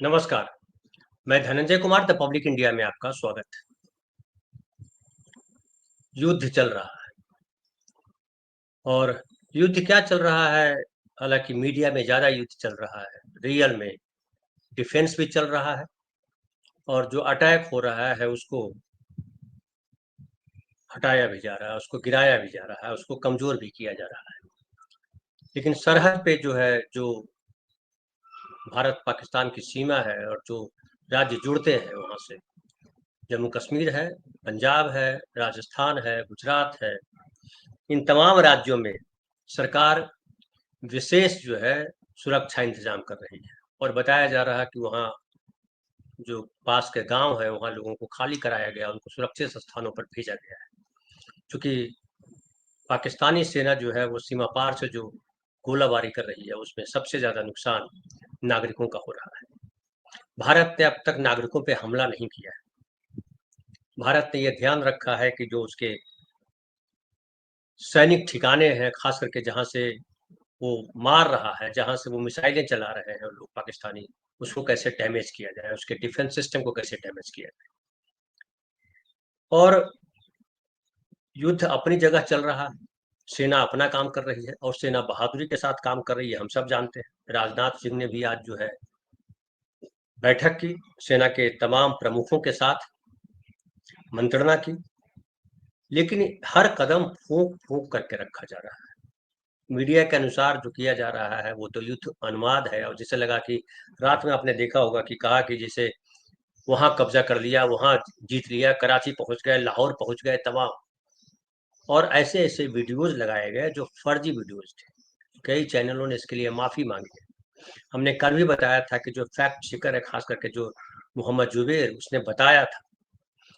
नमस्कार, मैं Dhananjay Kumar the public India में आपका स्वागत है। युद्ध चल रहा है और युद्ध क्या चल रहा है, हालाँकि मीडिया में ज़्यादा युद्ध चल रहा है, रियल में डिफेंस भी चल रहा है और जो अटैक हो रहा है उसको हटाया भी जा रहा है, उसको गिराया भी जा रहा है, उसको कमज़ोर भी किया जा रहा है। लेकिन सरहद पे जो है, जो भारत-पाकिस्तान की सीमा है और जो राज्य जुड़ते हैं वहाँ से, जम्मू कश्मीर है, पंजाब है, राजस्थान है, गुजरात है, इन तमाम राज्यों में सरकार विशेष जो है सुरक्षा इंतजाम कर रही है और बताया जा रहा है कि वहाँ जो पास के गांव है वहाँ लोगों को खाली कराया गया, उनको सुरक्षित स्थानों पर भेजा गया है। क्योंकि पाकिस्तानी सेना जो है वो सीमा पार से जो गोलाबारी कर रही है उसमें सबसे ज्यादा नुकसान नागरिकों का हो रहा है। भारत ने अब तक नागरिकों पे हमला नहीं किया है। भारत ने यह ध्यान रखा है कि जो उसके सैनिक ठिकाने हैं, खास करके जहाँ से वो मार रहा है, जहाँ से वो मिसाइलें चला रहे हैं लोग पाकिस्तानी, उसको कैसे डैमेज किया जाए, उसके डिफेंस सिस्टम को कैसे डैमेज किया जाए। और युद्ध अपनी जगह चल रहा है, सेना अपना काम कर रही है और सेना बहादुरी के साथ काम कर रही है, हम सब जानते हैं। राजनाथ सिंह ने भी आज जो है बैठक की, सेना के तमाम प्रमुखों के साथ मंत्रणा की, लेकिन हर कदम फूंक फूंक करके रखा जा रहा है। मीडिया के अनुसार जो किया जा रहा है वो तो युद्ध उन्माद है, और जिसे लगा कि रात में आपने देखा होगा कि कहा कि जैसे वहां कब्जा कर लिया, वहां जीत लिया, कराची पहुंच गए, लाहौर पहुंच गए तमाम। और ऐसे ऐसे वीडियोज लगाए गए जो फर्जी वीडियोज थे। कई चैनलों ने इसके लिए माफी मांगी है। हमने कल भी बताया था कि जो फैक्ट चेकर है, खास करके जो मोहम्मद जुबेर, उसने बताया था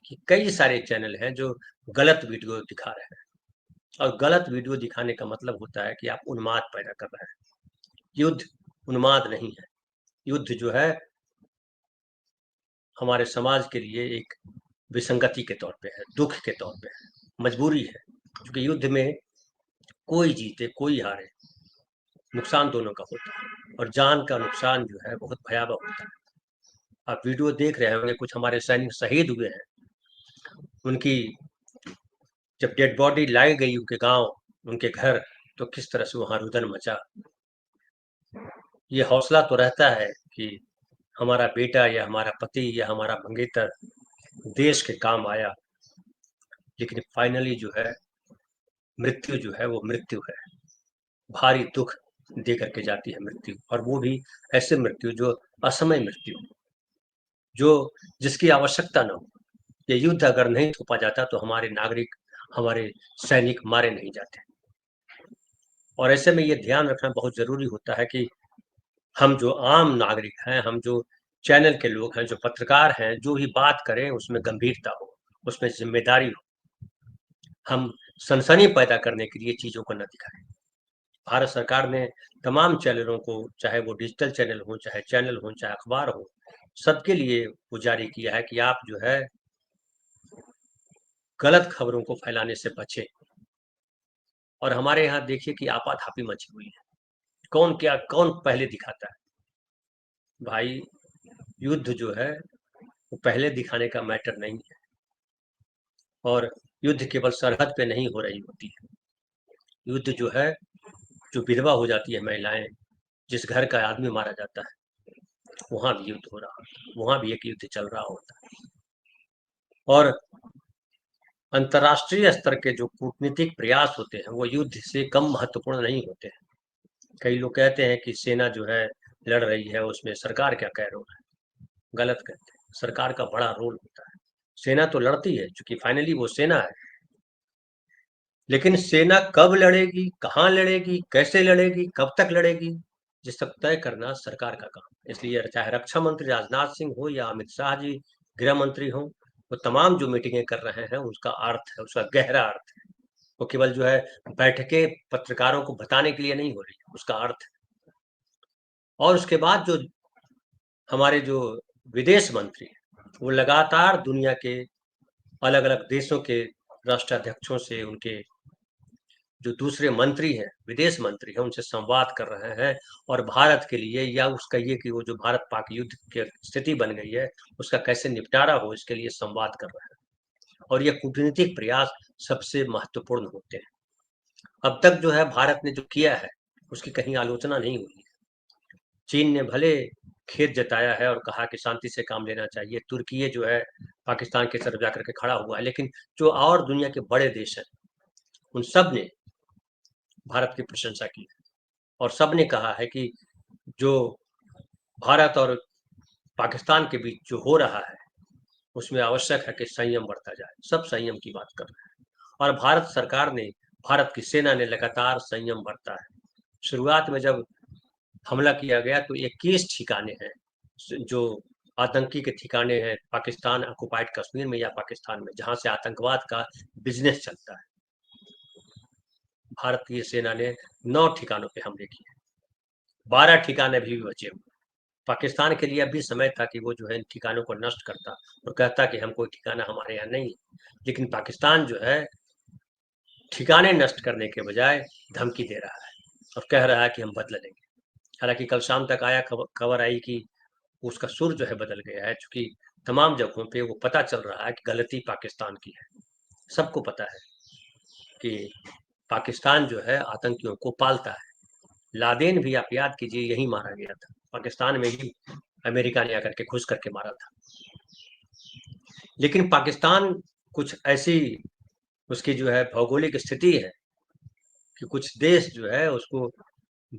कि कई सारे चैनल हैं जो गलत वीडियो दिखा रहे हैं, और गलत वीडियो दिखाने का मतलब होता है कि आप उन्माद पैदा कर रहे हैं। युद्ध उन्माद नहीं है। युद्ध जो है हमारे समाज के लिए एक विसंगति के तौर पे है, दुख के तौर पे है, मजबूरी है। क्योंकि युद्ध में कोई जीते कोई हारे, नुकसान दोनों का होता है और जान का नुकसान जो है बहुत भयावह होता है। आप वीडियो देख रहे होंगे, कुछ हमारे सैनिक शहीद हुए हैं, उनकी जब डेड बॉडी लाई गई उनके गांव, उनके घर, तो किस तरह से वहां रुदन मचा। ये हौसला तो रहता है कि हमारा बेटा या हमारा पति या हमारा मंगेतर देश के काम आया, लेकिन फाइनली जो है मृत्यु जो है वो मृत्यु है। भारी दुख दे करके जाती है मृत्यु, और वो भी ऐसे मृत्यु जो असमय मृत्यु, जो जिसकी आवश्यकता न हो। ये युद्ध अगर नहीं थोपा जाता तो हमारे नागरिक, हमारे सैनिक मारे नहीं जाते। और ऐसे में ये ध्यान रखना बहुत जरूरी होता है कि हम जो आम नागरिक हैं, हम जो चैनल के लोग हैं, जो पत्रकार हैं, जो भी बात करें उसमें गंभीरता हो, उसमें जिम्मेदारी हो। हम सनसनी पैदा करने के लिए चीजों को न दिखाएं। भारत सरकार ने तमाम चैनलों को, चाहे वो डिजिटल चैनल हो, चाहे चैनल हो, चाहे अखबार हो, सबके लिए वो जारी किया है कि आप जो है गलत खबरों को फैलाने से बचें। और हमारे यहाँ देखिए कि आपाधापी मची हुई है, कौन क्या, कौन पहले दिखाता है। भाई, युद्ध जो है वो पहले दिखाने का मैटर नहीं है। और युद्ध केवल सरहद पे नहीं हो रही होती है। युद्ध जो है, जो विधवा हो जाती है महिलाएं, जिस घर का आदमी मारा जाता है, वहां भी युद्ध हो रहा होता है, वहां भी एक युद्ध चल रहा होता है। और अंतर्राष्ट्रीय स्तर के जो कूटनीतिक प्रयास होते हैं वो युद्ध से कम महत्वपूर्ण नहीं होते हैं। कई लोग कहते हैं कि सेना जो है लड़ रही है, उसमें सरकार क्या कह रोल है। गलत कहते हैं, सरकार का बड़ा रोल होता है। सेना तो लड़ती है, क्योंकि फाइनली वो सेना है, लेकिन सेना कब लड़ेगी, कहाँ लड़ेगी, कैसे लड़ेगी, कब तक लड़ेगी, ये सब तय करना सरकार का काम है। इसलिए चाहे रक्षा मंत्री राजनाथ सिंह हो या अमित शाह जी गृह मंत्री हो, वो तमाम जो मीटिंगें कर रहे हैं उसका अर्थ है, उसका गहरा अर्थ है। वो केवल जो है बैठकें पत्रकारों को बताने के लिए नहीं हो रही है, उसका अर्थ है। और उसके बाद जो हमारे जो विदेश मंत्री हैं, वो लगातार दुनिया के अलग अलग देशों के राष्ट्राध्यक्षों से, उनके जो दूसरे मंत्री हैं, विदेश मंत्री हैं, उनसे संवाद कर रहे हैं और भारत के लिए या उस कहिए कि वो जो भारत पाक युद्ध की स्थिति बन गई है उसका कैसे निपटारा हो, इसके लिए संवाद कर रहे हैं और ये कूटनीतिक प्रयास सबसे महत्वपूर्ण होते हैं। अब तक जो है भारत ने जो किया है उसकी कहीं आलोचना नहीं हुई है। चीन ने भले खेद जताया है और कहा कि शांति से काम लेना चाहिए, तुर्की जो है पाकिस्तान के तरफ जाकर के खड़ा हुआ है, लेकिन जो और दुनिया के बड़े देश हैं उन सब ने भारत की प्रशंसा की है और सब ने कहा है कि जो भारत और पाकिस्तान के बीच जो हो रहा है उसमें आवश्यक है कि संयम बरता जाए। सब संयम की बात कर रहे हैं और भारत सरकार ने, भारत की सेना ने लगातार संयम बरता है। शुरुआत में जब हमला किया गया तो 21 ठिकाने हैं जो आतंकी के ठिकाने हैं पाकिस्तान ऑक्युपाइड कश्मीर में या पाकिस्तान में, जहां से आतंकवाद का बिजनेस चलता है। भारतीय सेना ने 9 ठिकानों पे हमले किए, 12 ठिकाने भी बचे हुए। पाकिस्तान के लिए अब भी समय था कि वो जो है इन ठिकानों को नष्ट करता और कहता कि हम कोई ठिकाना हमारे यहाँ नहीं, लेकिन पाकिस्तान जो है ठिकाने नष्ट करने के बजाय धमकी दे रहा है और कह रहा है कि हम बदला लेंगे। हालांकि कल शाम तक आया खबर आई कि उसका सुर जो है बदल गया है, चूंकि तमाम जगहों पे वो पता चल रहा है कि गलती पाकिस्तान की है। सबको पता है कि पाकिस्तान जो है आतंकियों को पालता है। लादेन भी आप याद कीजिए यही मारा गया था, पाकिस्तान में ही अमेरिका ने आकर के घुस करके मारा था। लेकिन पाकिस्तान कुछ ऐसी उसकी जो है भौगोलिक स्थिति है कि कुछ देश जो है उसको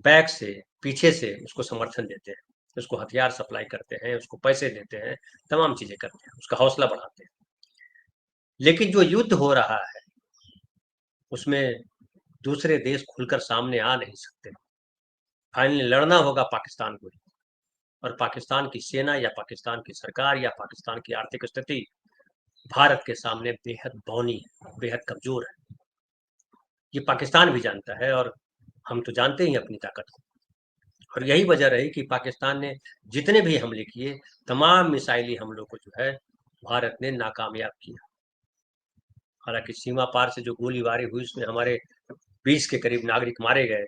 बैक से, पीछे से उसको समर्थन देते हैं, उसको हथियार सप्लाई करते हैं, उसको पैसे देते हैं, तमाम चीजें करते हैं, उसका हौसला बढ़ाते हैं। लेकिन जो युद्ध हो रहा है उसमें दूसरे देश खुलकर सामने आ नहीं सकते। फाइनली लड़ना होगा पाकिस्तान को ही और पाकिस्तान की सेना या पाकिस्तान की सरकार या पाकिस्तान की आर्थिक स्थिति भारत के सामने बेहद बौनी है, बेहद कमजोर है। ये पाकिस्तान भी जानता है और हम तो जानते ही अपनी ताकत को। और यही वजह रही कि पाकिस्तान ने जितने भी हमले किए तमाम मिसाइली हमलों को जो है भारत ने नाकामयाब किया। हालांकि सीमा पार से जो गोलीबारी हुई उसमें हमारे 20 के करीब नागरिक मारे गए,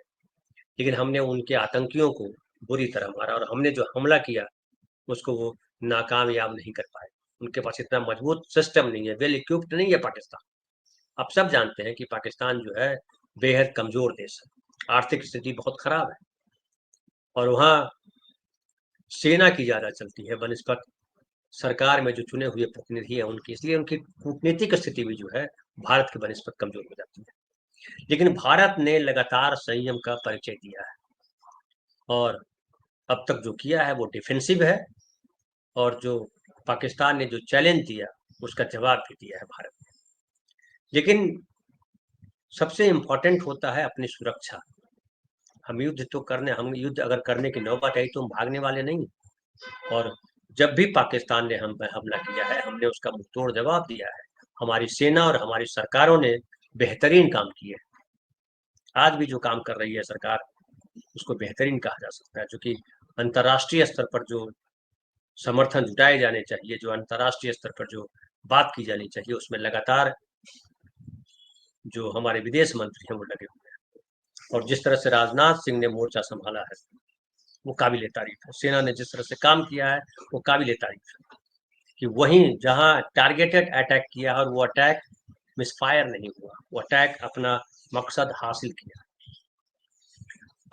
लेकिन हमने उनके आतंकियों को बुरी तरह मारा और हमने जो हमला किया उसको वो नाकामयाब नहीं कर पाए। उनके पास इतना मजबूत सिस्टम नहीं है, वेल इक्विप्ड नहीं है पाकिस्तान। आप सब जानते हैं कि पाकिस्तान जो है बेहद कमजोर देश है, आर्थिक स्थिति बहुत खराब है और वहाँ सेना की ज्यादा चलती है बनिस्बत सरकार में जो चुने हुए प्रतिनिधि है उनकी, इसलिए उनकी कूटनीतिक स्थिति भी जो है भारत के बनिस्बत कमजोर हो जाती है। लेकिन भारत ने लगातार संयम का परिचय दिया है और अब तक जो किया है वो डिफेंसिव है और जो पाकिस्तान ने जो चैलेंज दिया उसका जवाब भी दिया है भारत ने। लेकिन सबसे इम्पोर्टेंट होता है अपनी सुरक्षा। हम युद्ध अगर करने की नौबत आई तो हम भागने वाले नहीं। और जब भी पाकिस्तान ने हम पे हमला किया है हमने उसका मुंहतोड़ जवाब दिया है। हमारी सेना और हमारी सरकारों ने बेहतरीन काम किए। आज भी जो काम कर रही है सरकार उसको बेहतरीन कहा जा सकता है, जो कि अंतर्राष्ट्रीय स्तर पर जो समर्थन जुटाए जाने चाहिए, जो अंतर्राष्ट्रीय स्तर पर जो बात की जानी चाहिए, उसमें लगातार जो हमारे विदेश मंत्री हैं वो लगे हुए हैं। और जिस तरह से राजनाथ सिंह ने मोर्चा संभाला है वो काबिल तारीफ है। सेना ने जिस तरह से काम किया है वो काबिल तारीफ है कि वहीं जहां टारगेटेड अटैक किया और वो अटैक मिसफायर नहीं हुआ, वो अटैक अपना मकसद हासिल किया।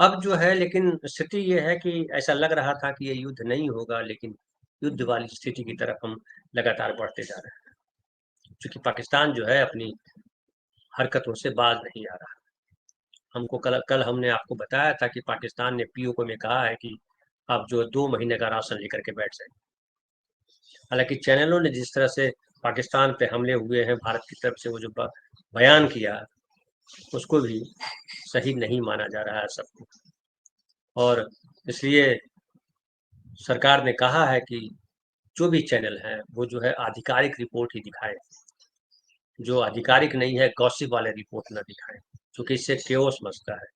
अब जो है लेकिन स्थिति ये है कि ऐसा लग रहा था कि ये युद्ध नहीं होगा, लेकिन युद्ध वाली स्थिति की तरफ हम लगातार बढ़ते जा रहे हैं, क्योंकि पाकिस्तान जो है अपनी हरकतों से बाज नहीं आ रहा। हमको कल कल हमने आपको बताया था कि पाकिस्तान ने पीओके में कहा है कि आप जो 2 महीने का राशन लेकर के बैठ जाए। हालांकि चैनलों ने जिस तरह से पाकिस्तान पे हमले हुए हैं भारत की तरफ से वो जो बयान किया उसको भी सही नहीं माना जा रहा है सबको। और इसलिए सरकार ने कहा है कि जो भी चैनल है वो जो है आधिकारिक रिपोर्ट ही दिखाए, जो आधिकारिक नहीं है गॉसिप वाले रिपोर्ट ना दिखाए, क्योंकि इससे केओस मचता है,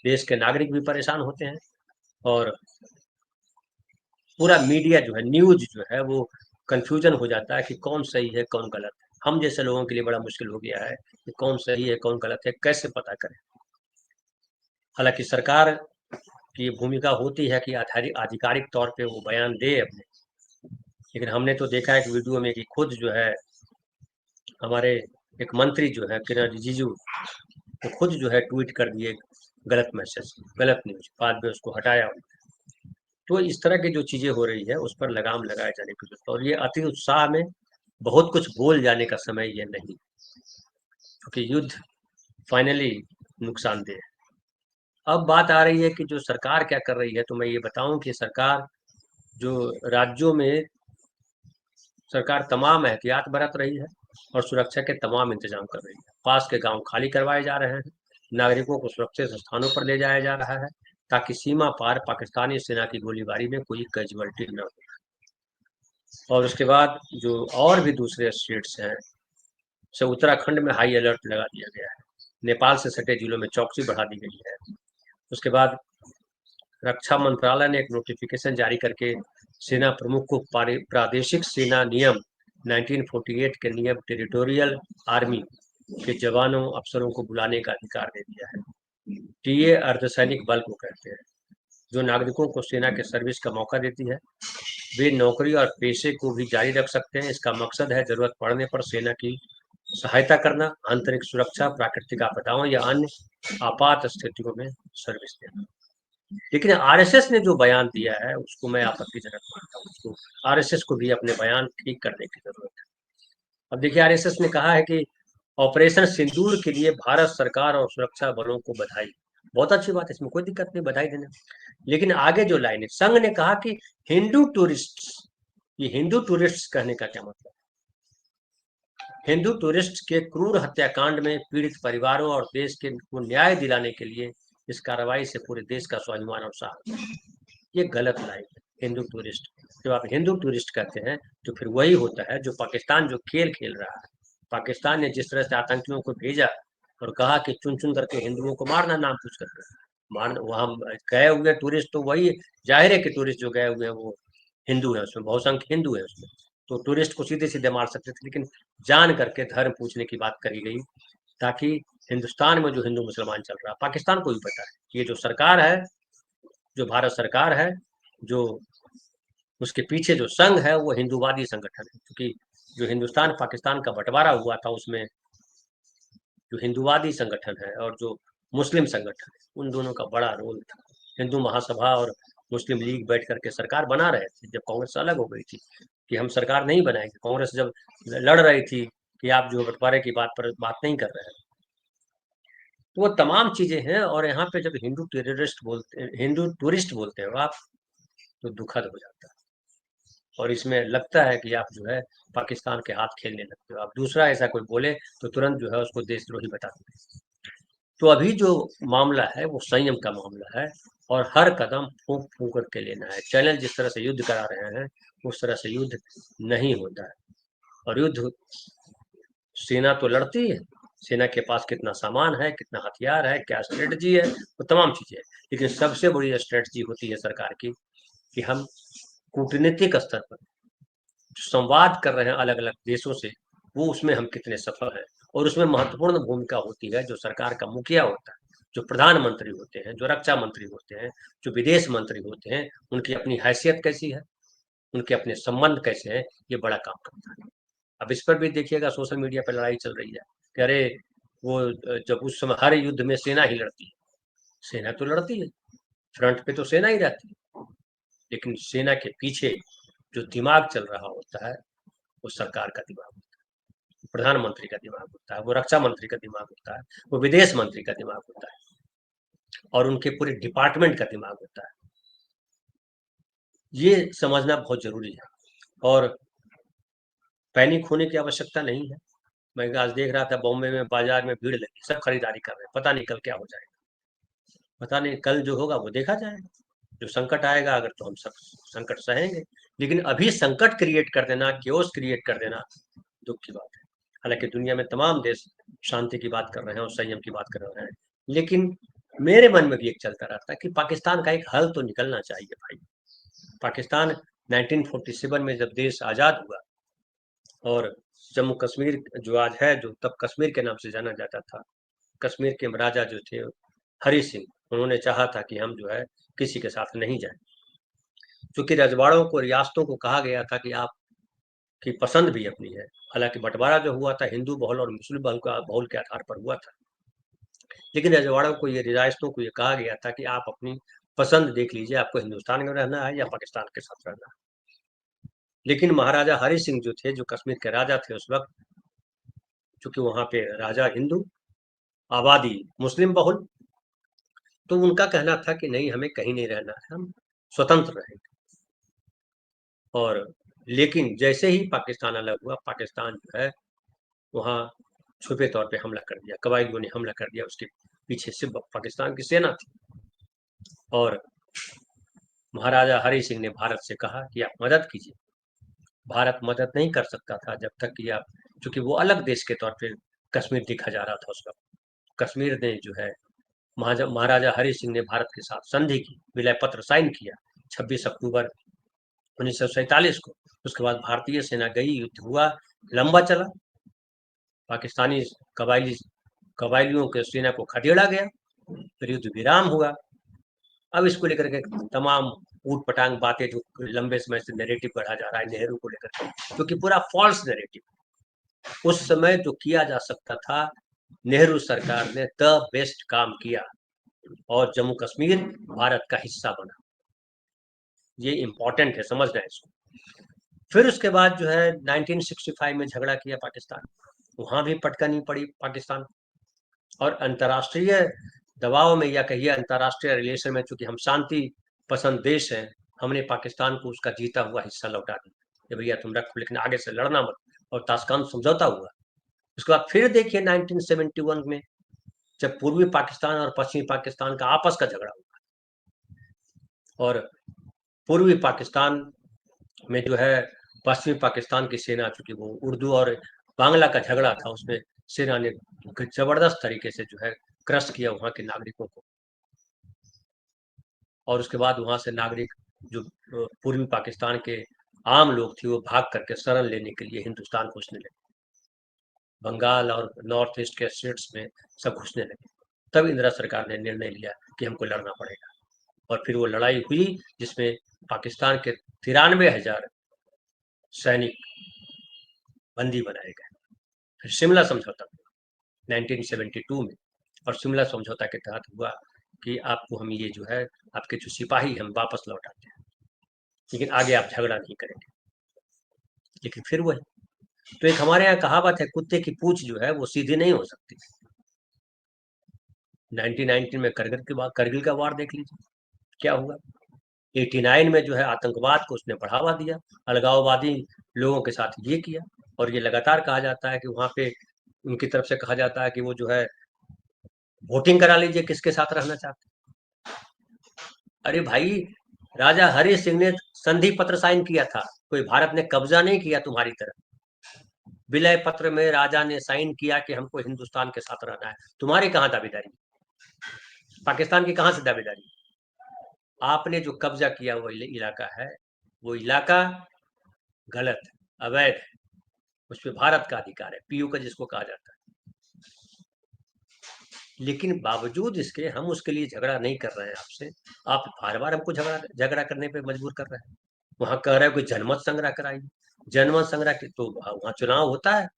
देश के नागरिक भी परेशान होते हैं और पूरा मीडिया जो है, न्यूज जो है वो कंफ्यूजन हो जाता है कि कौन सही है कौन गलत है। हम जैसे लोगों के लिए बड़ा मुश्किल हो गया है कि कौन सही है कौन गलत है कैसे पता करें। हालांकि सरकार की भूमिका होती है कि आधिकारिक तौर पे वो बयान दे अपने, लेकिन हमने तो देखा है कि वीडियो में कि खुद जो है हमारे एक मंत्री जो है किरण रिजिजू, वो खुद जो है ट्वीट कर दिए गलत मैसेज, गलत न्यूज, बाद में उसको हटाया। तो इस तरह की जो चीजें हो रही है उस पर लगाम लगाए जाने की जरूरत है। और ये अति उत्साह में बहुत कुछ बोल जाने का समय ये नहीं, क्योंकि युद्ध फाइनली नुकसानदेह है। अब बात आ रही है कि जो सरकार क्या कर रही है, तो मैं ये बताऊं कि सरकार जो राज्यों में सरकार तमाम एहतियात बरत रही है और सुरक्षा के तमाम इंतजाम कर रही है। पास के गांव खाली करवाए जा रहे हैं, नागरिकों को सुरक्षित स्थानों पर ले जाया जा रहा है ताकि सीमा पार पाकिस्तानी सेना की गोलीबारी में कोई कैजुअल्टी न हो। और उसके बाद जो और भी दूसरे स्टेट्स हैं, से उत्तराखंड में हाई अलर्ट लगा दिया गया है, नेपाल से सटे जिलों में चौकसी बढ़ा दी गई है। उसके बाद रक्षा मंत्रालय ने एक नोटिफिकेशन जारी करके सेना प्रमुख को प्रादेशिक सेना नियम 1948 के नियम टेरिटोरियल आर्मी के जवानों अफसरों को बुलाने का अधिकार दे दिया है। टीए अर्धसैनिक बल को कहते हैं, जो नागरिकों को सेना के सर्विस का मौका देती है। वे नौकरी और पेशे को भी जारी रख सकते हैं। इसका मकसद है जरूरत पड़ने पर सेना की सहायता करना, आंतरिक सुरक्षा, प्राकृतिक आपदाओं या अन्य आपात स्थितियों में सर्विस देना। लेकिन आरएसएस ने जो बयान दिया है उसको मैं आपत्तिजनक मानता हूँ। उसको आरएसएस को भी अपने बयान ठीक करने की जरूरत है। अब देखिए, आरएसएस ने कहा है कि ऑपरेशन सिंदूर के लिए भारत सरकार और सुरक्षा बलों को बधाई। बहुत अच्छी बात है, इसमें कोई दिक्कत नहीं बधाई देने। लेकिन आगे जो लाइन है, संघ ने कहा कि हिंदू टूरिस्ट, ये हिंदू टूरिस्ट कहने का क्या मतलब? हिंदू टूरिस्ट के क्रूर हत्याकांड में पीड़ित परिवारों और देश के को न्याय दिलाने के लिए इस कार्रवाई से पूरे देश का स्वाभिमान और साहस। ये गलत लाइन है। हिंदू टूरिस्ट, जब आप हिंदू टूरिस्ट कहते हैं तो फिर वही होता है जो पाकिस्तान जो खेल खेल रहा है। पाकिस्तान ने जिस तरह से आतंकियों को भेजा और कहा कि चुन चुन करके हिंदुओं को मारना, नाम पूछ करके मार, वहां गए हुए टूरिस्ट तो वही, जाहिर है कि टूरिस्ट जो गए हुए हैं वो हिंदू है, उसमें बहुसंख्य हिंदू है उसमें, तो टूरिस्ट को सीधे सीधे मार सकते थे। लेकिन जान करके धर्म पूछने की बात करी गई, ताकि हिंदुस्तान में जो हिंदू मुसलमान चल रहा है, पाकिस्तान को भी पता है ये जो सरकार है, जो भारत सरकार है, जो उसके पीछे जो संघ है वो हिंदूवादी संगठन है। क्योंकि जो हिंदुस्तान पाकिस्तान का बंटवारा हुआ था उसमें जो हिंदूवादी संगठन है और जो मुस्लिम संगठन है, उन दोनों का बड़ा रोल था। हिंदू महासभा और मुस्लिम लीग बैठ करके सरकार बना रहे थे जब कांग्रेस अलग हो गई थी कि हम सरकार नहीं बनाएंगे। कांग्रेस जब लड़ रही थी कि आप जो बंटवारे की बात पर बात नहीं कर रहे हैं, तो वो तमाम चीजें हैं। और यहाँ पे जब हिंदू टेररिस्ट बोलते हैं, हिंदू टूरिस्ट बोलते हो आप, तो दुखद हो जाता है। और इसमें लगता है कि आप जो है पाकिस्तान के हाथ खेलने लगते हो। आप दूसरा ऐसा कोई बोले तो तुरंत जो है उसको देशद्रोही बता देते। तो अभी जो मामला है वो संयम का मामला है और हर कदम फूंक फूंक करके लेना है। चैनल जिस तरह से युद्ध करा रहे हैं उस तरह से युद्ध नहीं होता है। और युद्ध सेना तो लड़ती है, सेना के पास कितना सामान है, कितना हथियार है, क्या स्ट्रेटजी है, वो तमाम चीजें हैं। लेकिन सबसे बड़ी स्ट्रेटजी होती है सरकार की कि हम कूटनीतिक स्तर पर संवाद कर रहे हैं अलग अलग देशों से, वो उसमें हम कितने सफल हैं। और उसमें महत्वपूर्ण भूमिका होती है जो सरकार का मुखिया होता है, जो प्रधानमंत्री होते हैं, जो रक्षा मंत्री होते हैं, जो विदेश मंत्री होते हैं, उनकी अपनी हैसियत कैसी है, उनके अपने संबंध कैसे हैं, ये बड़ा काम करता है। अब इस पर भी देखिएगा सोशल मीडिया पर लड़ाई चल रही है कि अरे वो जब उस समय हर युद्ध में सेना ही लड़ती है। सेना तो लड़ती है, फ्रंट पे तो सेना ही रहती है, लेकिन सेना के पीछे जो दिमाग चल रहा होता है वो सरकार का दिमाग होता है, प्रधानमंत्री का दिमाग होता है, वो रक्षा मंत्री का दिमाग होता है, वो विदेश मंत्री का दिमाग होता है और उनके पूरे डिपार्टमेंट का दिमाग होता है। ये समझना बहुत जरूरी है और पैनिक होने की आवश्यकता नहीं है। मैं आज देख रहा था बॉम्बे में बाजार में भीड़ लगी, सब खरीदारी कर रहे हैं, पता नहीं कल क्या हो जाएगा, पता नहीं कल जो होगा वो देखा जाएगा। जो संकट आएगा अगर तो हम सब संकट सहेंगे, लेकिन अभी संकट क्रिएट कर देना, क्योस क्रिएट कर देना दुख की बात है। हालांकि दुनिया में तमाम देश शांति की बात कर रहे हैं और संयम की बात कर रहे हैं, लेकिन मेरे मन में भी एक चलता रहता है कि पाकिस्तान का एक हल तो निकलना चाहिए भाई। पाकिस्तान 1947 में जब देश आजाद हुआ और जम्मू कश्मीर जो आज है, जो तब कश्मीर के नाम से जाना जाता था, कश्मीर के महाराजा जो थे हरि सिंह, उन्होंने चाहा था कि हम जो है किसी के साथ नहीं जाएं, क्योंकि रजवाड़ों को, रियासतों को कहा गया था कि आपकी पसंद भी अपनी है। हालांकि बंटवारा जो हुआ था हिंदू बहुल और मुस्लिम बहुल के आधार पर हुआ था, लेकिन रजवाड़ों को, ये रियासतों को ये कहा गया था कि आप अपनी पसंद देख लीजिए, आपको हिंदुस्तान में रहना है या पाकिस्तान के साथ रहना है। लेकिन महाराजा हरि सिंह जो थे, जो कश्मीर के राजा थे उस वक्त, चूंकि वहां पे राजा हिंदू, आबादी मुस्लिम बहुल, तो उनका कहना था कि नहीं, हमें कहीं नहीं रहना है, हम स्वतंत्र रहेंगे। और लेकिन जैसे ही पाकिस्तान अलग हुआ, पाकिस्तान जो है वहाँ छुपे तौर पे हमला कर दिया, कबायलियों ने हमला कर दिया, उसके पीछे से पाकिस्तान की सेना थी। और महाराजा हरि सिंह ने भारत से कहा कि आप मदद कीजिए। भारत मदद नहीं कर सकता था जब तक कि आप, क्योंकि वो अलग देश के तौर पे कश्मीर देखा जा रहा था उस वक्त। कश्मीर ने जो है, महाराजा हरि सिंह ने भारत के साथ संधि की, विलय पत्र साइन किया 26 अक्टूबर 1947 को। उसके बाद भारतीय सेना गई, युद्ध हुआ, लंबा चला, पाकिस्तानी कबायली कबायलियों के सेना को खदेड़ा गया, फिर युद्ध विराम हुआ। अब इसको लेकर के तमाम ऊट पटांग बातें जो लंबे समय से नैरेटिव बढ़ा जा रहा है नेहरू को लेकर के, क्योंकि पूरा फॉल्स नैरेटिव। उस समय जो किया जा सकता था, नेहरू सरकार ने द बेस्ट काम किया और जम्मू कश्मीर भारत का हिस्सा बना। ये इंपॉर्टेंट है, समझना है इसको। फिर उसके बाद जो है 1965 में झगड़ा किया पाकिस्तान, वहां भी पटकनी पड़ी पाकिस्तान। और अंतर्राष्ट्रीय दबाव में, या कहिए अंतर्राष्ट्रीय रिलेशन में, चूंकि हम शांति पसंद देश हैं, हमने पाकिस्तान को उसका जीता हुआ हिस्सा लौटा दिया, भैया तुम रखो, लेकिन आगे से लड़ना मत। और ताशकंद समझौता हुआ। उसके बाद फिर देखिए 1971 में, जब पूर्वी पाकिस्तान और पश्चिमी पाकिस्तान का आपस का झगड़ा हुआ, और पूर्वी पाकिस्तान में जो है पश्चिमी पाकिस्तान की सेना, चूंकि वो उर्दू और बांग्ला का झगड़ा था, उसमें सेना ने जबरदस्त तरीके से जो है क्रश किया वहां के नागरिकों को। और उसके बाद वहां से नागरिक, जो पूर्वी पाकिस्तान के आम लोग थे, वो भाग करके शरण लेने के लिए हिंदुस्तान घुसने लगे, बंगाल और नॉर्थ ईस्ट के स्टेट्स में सब घुसने लगे। तब इंदिरा सरकार ने निर्णय लिया कि हमको लड़ना पड़ेगा, और फिर वो लड़ाई हुई, जिसमें पाकिस्तान के 93,000 सैनिक बंदी बनाए गए। फिर शिमला समझौता 1972 में, और शिमला समझौता के तहत हुआ कि आपको हम ये जो है, आपके जो सिपाही हम वापस लौटाते हैं, लेकिन आगे आप झगड़ा नहीं करेंगे। लेकिन फिर वही, तो एक हमारे यहाँ कहावत है, कुत्ते की पूंछ जो है वो सीधी नहीं हो सकती। 1919 में करगिल का वार देख लीजिए क्या हुआ। 89 में जो है आतंकवाद को उसने बढ़ावा दिया, अलगाववादी लोगों के साथ ये किया। और ये लगातार कहा जाता है कि वहां पे उनकी तरफ से कहा जाता है कि वो जो है वोटिंग करा लीजिए किसके साथ रहना चाहते हैं। अरे भाई, राजा हरि सिंह ने संधि पत्र साइन किया था, कोई भारत ने कब्जा नहीं किया तुम्हारी तरफ। विलय पत्र में राजा ने साइन किया कि हमको हिंदुस्तान के साथ रहना है, तुम्हारी कहाँ दावेदारी, पाकिस्तान की कहाँ से दावेदारी। आपने जो कब्जा किया वो इलाका है, वो इलाका गलत है, अवैध है, उस पर भारत का अधिकार है, पीयू का जिसको कहा जाता है। लेकिन बावजूद इसके हम उसके लिए झगड़ा नहीं कर रहे हैं आपसे, आप बार बार हमको झगड़ा झगड़ा करने पे मजबूर कर रहे हैं। वहां कह रहे हो कि जनमत संग्रह कराइए, जनमत संग्रह की तो वहां चुनाव होता है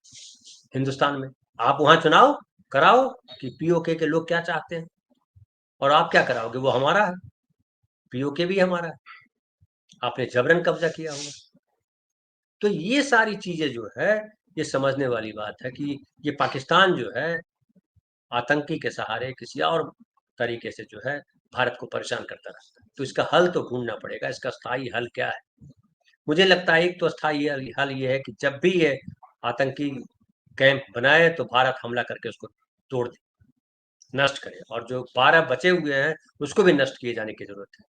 हिंदुस्तान में, आप वहां चुनाव कराओ कि पीओके के लोग क्या चाहते हैं, और आप क्या कराओगे, वो हमारा है, पीओके भी हमारा है, आपने जबरन कब्जा किया हुआ। तो ये सारी चीजें जो है, ये समझने वाली बात है कि ये पाकिस्तान जो है आतंकी के सहारे किसी और तरीके से जो है भारत को परेशान करता रहता है। तो इसका हल तो ढूंढना पड़ेगा, इसका स्थायी हल क्या है। मुझे लगता है एक तो स्थायी हल ये है कि जब भी ये आतंकी कैंप बनाए तो भारत हमला करके उसको तोड़ दे, नष्ट करे, और जो 12 बचे हुए हैं उसको भी नष्ट किए जाने की जरूरत है।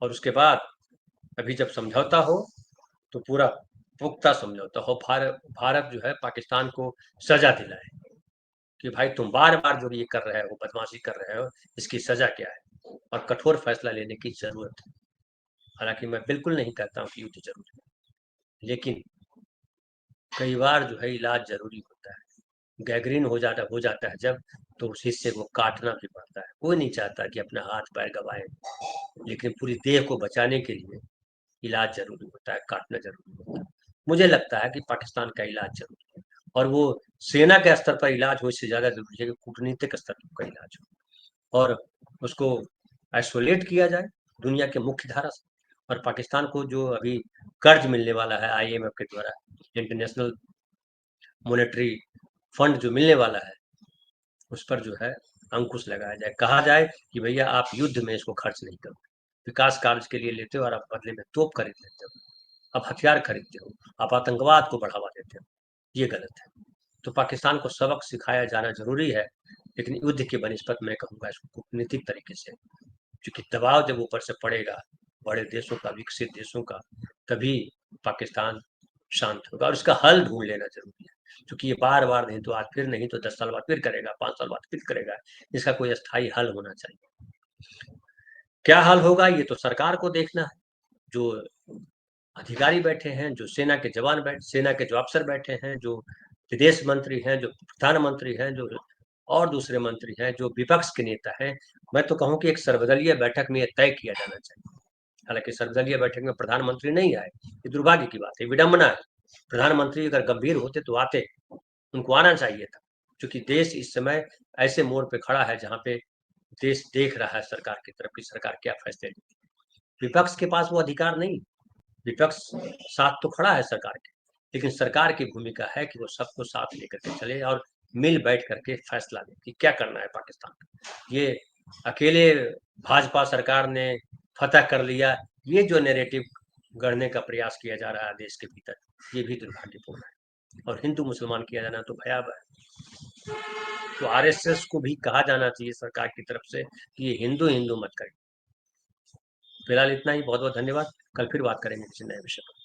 और उसके बाद अभी जब समझौता हो तो पूरा पुख्ता समझौता हो, भारत जो है पाकिस्तान को सजा दिलाए कि भाई तुम बार बार जो ये कर रहे हो, बदमाशी कर रहे हो, इसकी सजा क्या है, और कठोर फैसला लेने की जरूरत है। हालांकि मैं बिल्कुल नहीं कहता हूँ कि युद्ध जरूरी है, लेकिन कई बार जो है इलाज जरूरी होता है। गैंग्रीन हो जाता है जब, तो उस हिस्से को काटना भी पड़ता है। कोई नहीं चाहता कि अपना हाथ पैर गवाए, लेकिन पूरी देह को बचाने के लिए इलाज जरूरी होता है, काटना जरूरी होता है। मुझे लगता है कि पाकिस्तान का इलाज जरूरी है, और वो सेना के स्तर पर इलाज हो, इससे ज्यादा जरूरी है कि कूटनीतिक स्तर पर इलाज हो, और उसको आइसोलेट किया जाए दुनिया के मुख्य धारा से। और पाकिस्तान को जो अभी कर्ज मिलने वाला है IMF के द्वारा, इंटरनेशनल मॉनेटरी फंड जो मिलने वाला है, उस पर जो है अंकुश लगाया जाए। कहा जाए कि भैया आप युद्ध में इसको खर्च नहीं करो, विकास कार्य के लिए लेते हो और आप बदले में तोप खरीद लेते हो, आप हथियार खरीदते हो, आप आतंकवाद को बढ़ावा देते हो। ये गलत है। तो पाकिस्तान को सबक सिखाया जाना जरूरी है, लेकिन युद्ध के बनिस्पत मैं कहूँगा इसको कूटनीतिक तरीके से, क्योंकि दबाव जब ऊपर से पड़ेगा बड़े देशों का, विकसित देशों का, तभी पाकिस्तान शांत होगा, और इसका हल ढूंढ लेना जरूरी है। क्योंकि ये बार बार नहीं तो आज फिर, नहीं तो 10 साल बाद फिर करेगा, 5 साल बाद फिर करेगा। इसका कोई स्थायी हल होना चाहिए। क्या हल होगा ये तो सरकार को देखना है। जो अधिकारी बैठे हैं, जो सेना के जो अफसर बैठे हैं, जो विदेश मंत्री हैं, जो प्रधानमंत्री हैं, जो और दूसरे मंत्री हैं, जो विपक्ष के नेता हैं, मैं तो कहूँ कि एक सर्वदलीय बैठक में यह तय किया जाना चाहिए। हालांकि सर्वदलीय बैठक में प्रधानमंत्री नहीं आए, ये दुर्भाग्य की बात है, विडंबना है। प्रधानमंत्री अगर गंभीर होते तो आते, उनको आना चाहिए था, क्योंकि देश इस समय ऐसे मोड़ पे खड़ा है जहाँ पे देश देख रहा है सरकार की तरफ कि सरकार क्या फैसले लेती है। विपक्ष के पास वो अधिकार नहीं। विपक्ष साथ तो खड़ा है सरकार के, लेकिन सरकार की भूमिका है कि वो सबको साथ लेकर के चले और मिल बैठ करके फैसला ले कि क्या करना है पाकिस्तान का। ये अकेले भाजपा सरकार ने फतह कर लिया, ये जो नैरेटिव गढ़ने का प्रयास किया जा रहा है देश के भीतर, ये भी दुर्भाग्यपूर्ण है। और हिंदू मुसलमान किया जाना तो भयावह है। तो RSS को भी कहा जाना चाहिए सरकार की तरफ से कि ये हिंदू हिंदू मत करें। फिलहाल इतना ही, बहुत बहुत धन्यवाद। कल फिर बात करेंगे किसी नए विषय पर।